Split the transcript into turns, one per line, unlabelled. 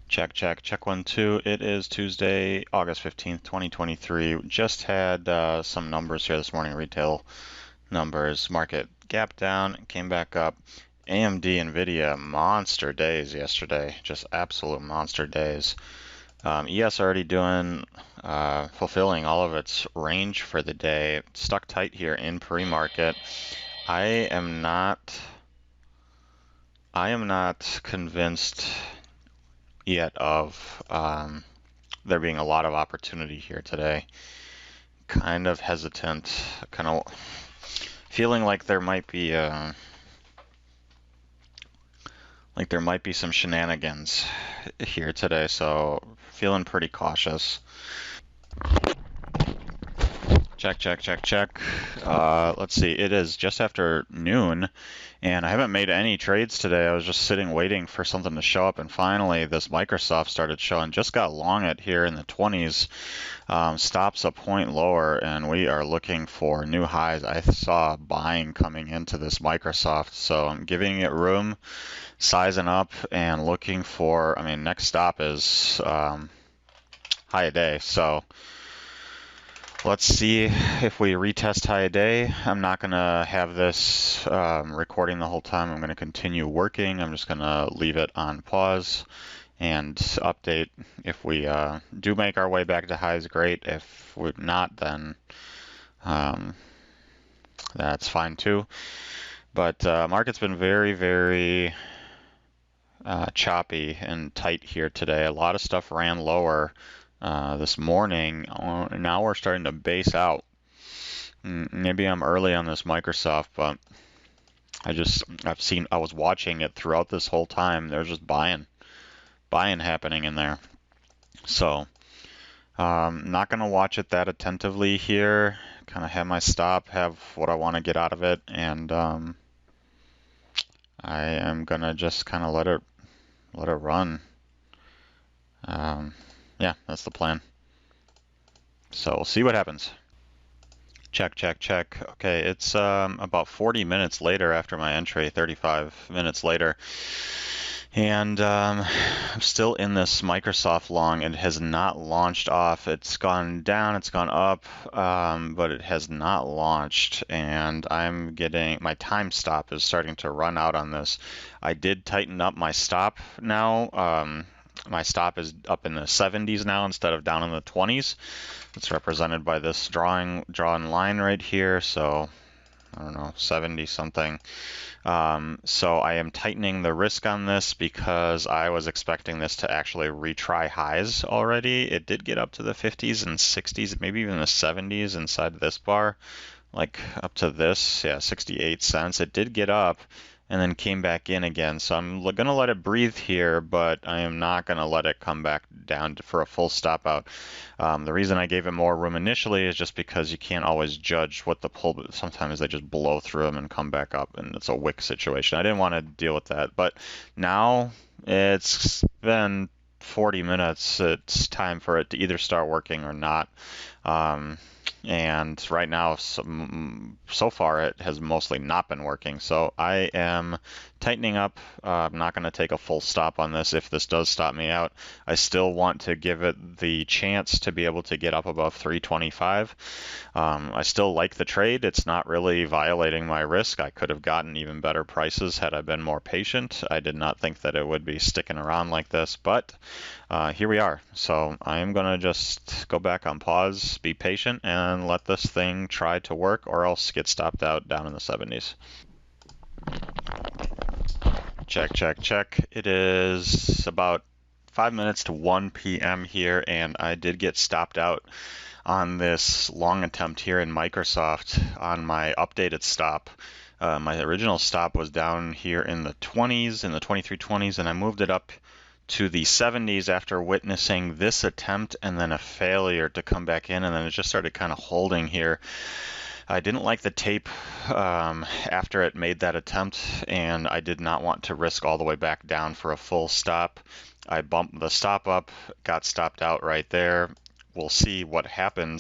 Check, check, check 1, 2. It is Tuesday, August 15th, 2023. Just had some numbers here this morning, retail numbers. Market gap down, came back up. AMD, NVIDIA, monster days yesterday, just absolute monster days. ES already fulfilling all of its range for the day. Stuck tight here in pre-market. I am not convinced yet of there being a lot of opportunity here today. Kind of hesitant, kind of feeling like there might be some shenanigans here today, so feeling pretty cautious. Check, check, check, check. Let's see, it is just after noon, and I haven't made any trades today. I was just sitting waiting for something to show up, and finally this Microsoft started showing. Just got long it here in the 20s. Stops a point lower, and we are looking for new highs. I saw buying coming into this Microsoft, so I'm giving it room, sizing up, and looking for, next stop is high a day, so let's see if we retest high a day. I'm not going to have this recording the whole time. I'm going to continue working. I'm just going to leave it on pause and update. If we do make our way back to highs, great. If we're not, then that's fine too. But market's been very, very choppy and tight here today. A lot of stuff ran lower this morning. Now we're starting to base out. Maybe I'm early on this Microsoft, but I was watching it throughout this whole time. There's just buying happening in there. So not going to watch it that attentively here. Kind of have my stop, have what I want to get out of it, and I am going to just kind of let it run. Yeah, that's the plan. So we'll see what happens. Check, check, check. Okay, it's about 40 minutes later after my entry, 35 minutes later. And I'm still in this Microsoft long. It has not launched off. It's gone down, it's gone up, but it has not launched. And I'm getting, my time stop is starting to run out on this. I did tighten up my stop now. My stop is up in the 70s now instead of down in the 20s. It's represented by this drawn line right here. So I don't know, 70 something. So I am tightening the risk on this because I was expecting this to actually retry highs already. It did get up to the 50s and 60s, maybe even the 70s inside this bar, like up to this, yeah, 68 cents. It did get up and then came back in again. So I'm going to let it breathe here, but I am not going to let it come back down for a full stop out. The reason I gave it more room initially is just because you can't always judge what the pull, sometimes they just blow through them and come back up, and it's a wick situation. I didn't want to deal with that, but now it's been 40 minutes. It's time for it to either start working or not. And right now, so far, it has mostly not been working. So I am tightening up. I'm not going to take a full stop on this. If this does stop me out, I still want to give it the chance to be able to get up above 325. I still like the trade. It's not really violating my risk. I could have gotten even better prices had I been more patient. I did not think that it would be sticking around like this, but here we are. So I am going to just go back on pause, be patient, and let this thing try to work, or else get stopped out down in the 70s. Check, check, check. It is about 5 minutes to 1 p.m. here, and I did get stopped out on this long attempt here in Microsoft on my updated stop. My original stop was down here in the 20s, in the 2320s, and I moved it up to the 70s after witnessing this attempt and then a failure to come back in, and then it just started kind of holding here. I didn't like the tape after it made that attempt, and I did not want to risk all the way back down for a full stop. I bumped the stop up, got stopped out right there. We'll see what happens.